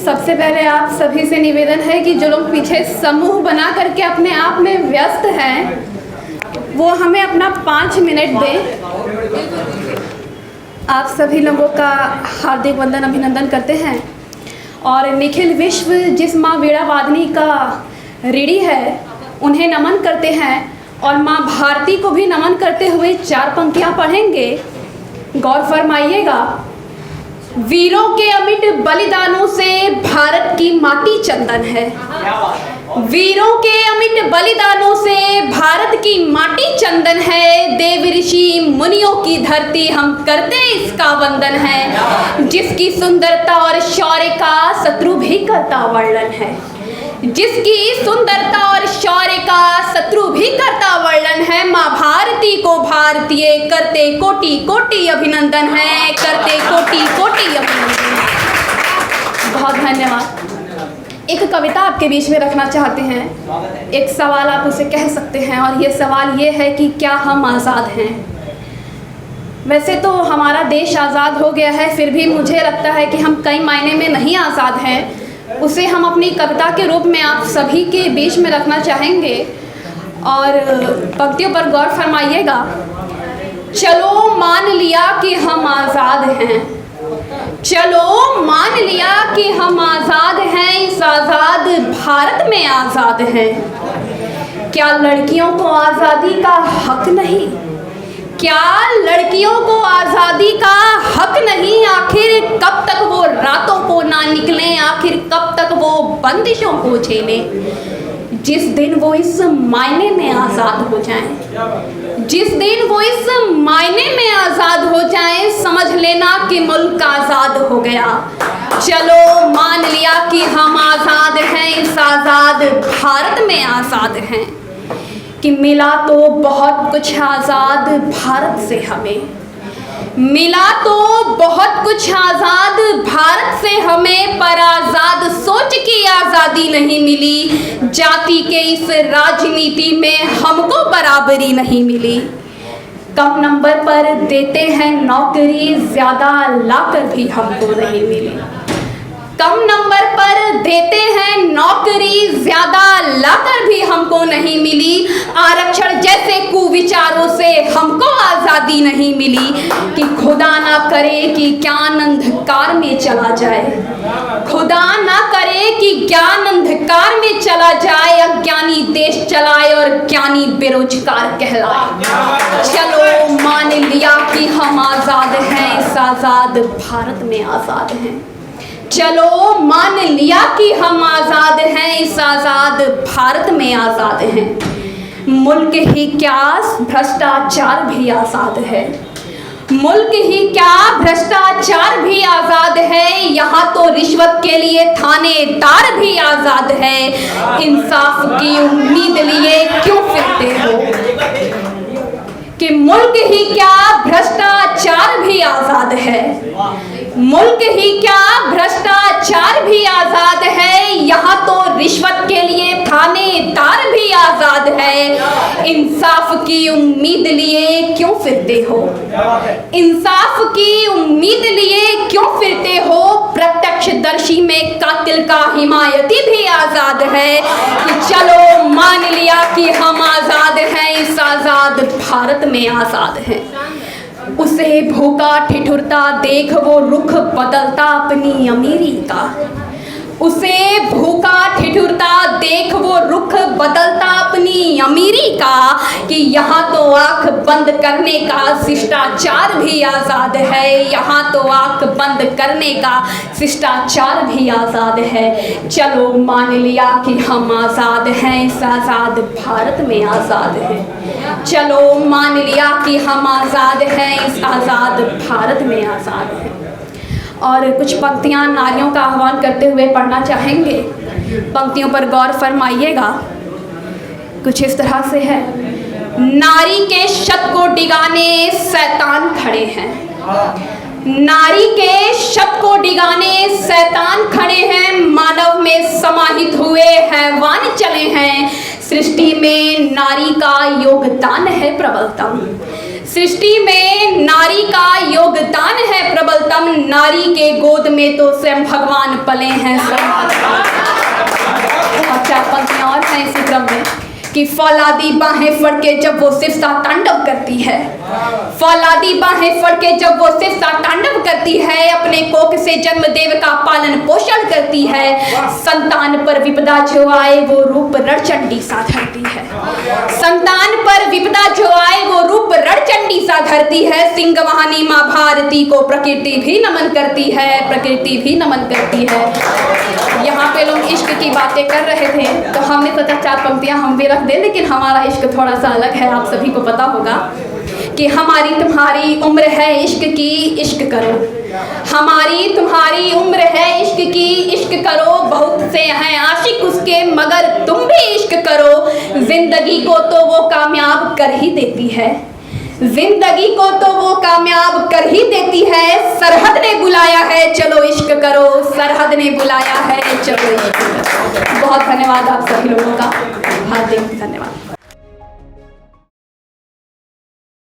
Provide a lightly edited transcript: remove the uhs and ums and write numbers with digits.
सबसे पहले आप सभी से निवेदन है कि जो लोग पीछे समूह बना करके अपने आप में व्यस्त हैं वो हमें अपना 5 मिनट दें। आप सभी लोगों का हार्दिक वंदन अभिनंदन करते हैं और निखिल विश्व जिस माँ वीणा वादनी का ऋणी है उन्हें नमन करते हैं और माँ भारती को भी नमन करते हुए 4 पंक्तियाँ पढ़ेंगे। गौर फरमाइएगा। वीरों के अमिट बलिदानों से भारत की माटी चंदन है। वीरों के अमिट बलिदानों से भारत की माटी चंदन है। देव ऋषि मुनियों की धरती हम करते इसका वंदन है। जिसकी सुंदरता और शौर्य का शत्रु भी करता वर्णन है। जिसकी सुंदरता और शौर्य का शत्रु भी करता वर्णन है। माँ भारती को भारतीय करते कोटि कोटि अभिनंदन है। करते कोटि कोटि अभिनंदन। बहुत धन्यवाद। एक कविता आपके बीच में रखना चाहते हैं। एक सवाल आप उसे कह सकते हैं और ये सवाल ये है कि क्या हम आज़ाद हैं? वैसे तो हमारा देश आज़ाद हो गया है, फिर भी मुझे लगता है कि हम कई मायने में नहीं आज़ाद हैं। उसे हम अपनी कविता के रूप में आप सभी के बीच में रखना चाहेंगे और पंक्तियों पर गौर फरमाइएगा। चलो मान लिया कि हम आज़ाद हैं। चलो मान लिया कि हम आज़ाद हैं। इस आज़ाद भारत में आज़ाद हैं। क्या लड़कियों को आज़ादी का हक नहीं? क्या लड़कियों को आज़ादी का हक नहीं? आखिर कब तक वो रातों को ना निकलें? आखिर कब तक वो बंदिशों को झेलें? जिस दिन वो इस मायने में आज़ाद हो जाएं, जिस दिन वो इस मायने में आज़ाद हो जाएं, समझ लेना कि मुल्क आज़ाद हो गया। चलो मान लिया कि हम आज़ाद हैं। इस आज़ाद भारत में आज़ाद हैं। कि मिला तो बहुत कुछ आज़ाद भारत से हमें। मिला तो बहुत कुछ आज़ाद भारत से हमें, पर आज़ाद सोच की आज़ादी नहीं मिली। जाति के इस राजनीति में हमको बराबरी नहीं मिली। कम नंबर पर देते हैं नौकरी, ज़्यादा लाकर भी हमको नहीं मिली। कम नंबर पर देते हैं नौकरी, ज़्यादा लाकर भी हमको नहीं मिली। आरक्षण जैसे कुविचारों से हमको आज़ादी नहीं मिली। कि खुदा ना करे कि ज्ञान अंधकार में चला जाए। खुदा ना करे कि ज्ञान अंधकार में चला जाए। अज्ञानी देश चलाए और ज्ञानी बेरोजगार कहलाए। चलो मान लिया कि हम आज़ाद हैं। इस आज़ाद भारत में आज़ाद हैं। चलो मान लिया कि हम आज़ाद हैं। इस आज़ाद भारत में आज़ाद हैं। मुल्क ही क्या भ्रष्टाचार भी आज़ाद है। मुल्क ही क्या भ्रष्टाचार भी आज़ाद है। यहाँ तो रिश्वत के लिए थानेदार भी आज़ाद है। इंसाफ की उम्मीद लिए क्यों फिरते हो? कि मुल्क ही क्या भ्रष्टाचार भी आज़ाद है। मुल्क ही क्या भ्रष्टाचार भी आज़ाद है। यहाँ तो रिश्वत के लिए थानेदार भी आज़ाद है। इंसाफ की उम्मीद लिए क्यों फिरते हो? इंसाफ की उम्मीद लिए क्यों फिरते हो? प्रत्यक्षदर्शी में कातिल का हिमायती भी आज़ाद है। कि चलो मान लिया कि हम आज़ाद हैं। इस आज़ाद भारत में आज़ाद हैं। उसे भूखा ठिठुरता देख वो रुख बदलता अपनी अमीरी का। उसे भूखा ठिठुरता देख वो रुख बदलता अपनी अमीरी का। कि यहाँ तो आँख बंद करने का शिष्टाचार भी आज़ाद है। यहाँ तो आँख बंद करने का शिष्टाचार भी आज़ाद है। चलो मान लिया कि हम आज़ाद हैं। इस आज़ाद भारत में आज़ाद हैं। चलो मान लिया कि हम आज़ाद हैं। इस आज़ाद भारत में आज़ाद हैं। और कुछ पंक्तियाँ नारियों का आह्वान करते हुए पढ़ना चाहेंगे। पंक्तियों पर गौर फरमाइएगा। कुछ इस तरह से है। नारी के शत को डिगाने शैतान खड़े हैं। नारी के शत को डिगाने शैतान खड़े हैं। मानव में समाहित हुए हैवान चले हैं। सृष्टि में नारी का योगदान है प्रबलतम। सृष्टि में नारी का योगदान है प्रबलतम, नारी के गोद में तो स्वयं भगवान पले हैं। और चार पंक्तियां और हैं इसी क्रम में कि फौलादी बाहें फड़के जब वो सिरसा तांडव करती है, फौलादी बाहें फड़के जब वो सिरसा तांडव करती है, अपने कोख से जन्मदेव का पालन पोषण करती है, संतान पर विपदा जो आए वो रूप रणचंडी सा धरती है, संतान पर विपदा जो आए वो रूप रणचंडी सा धरती है। सिंहवाहिनी माँ भारती को प्रकृति भी नमन करती है, प्रकृति भी नमन करती है। यहाँ पे लोग इश्क की बातें कर रहे थे तो हमने सोचा चार पंक्तियाँ हम भी रख दें, लेकिन हमारा इश्क थोड़ा सा अलग है। आप सभी को पता होगा कि हमारी तुम्हारी उम्र है इश्क की, इश्क करो, हमारी तुम्हारी उम्र है इश्क की, इश्क करो, बहुत से हैं आशिक उसके मगर तुम भी इश्क करो, जिंदगी को तो वो कामयाब कर ही देती है, जिंदगी को तो वो कामयाब कर ही देती है, सरहद ने बुलाया है चलो इश्क करो, सरहद ने बुलाया है चलो इश्क करो। बहुत धन्यवाद आप सभी लोगों का, हार्दिक धन्यवाद।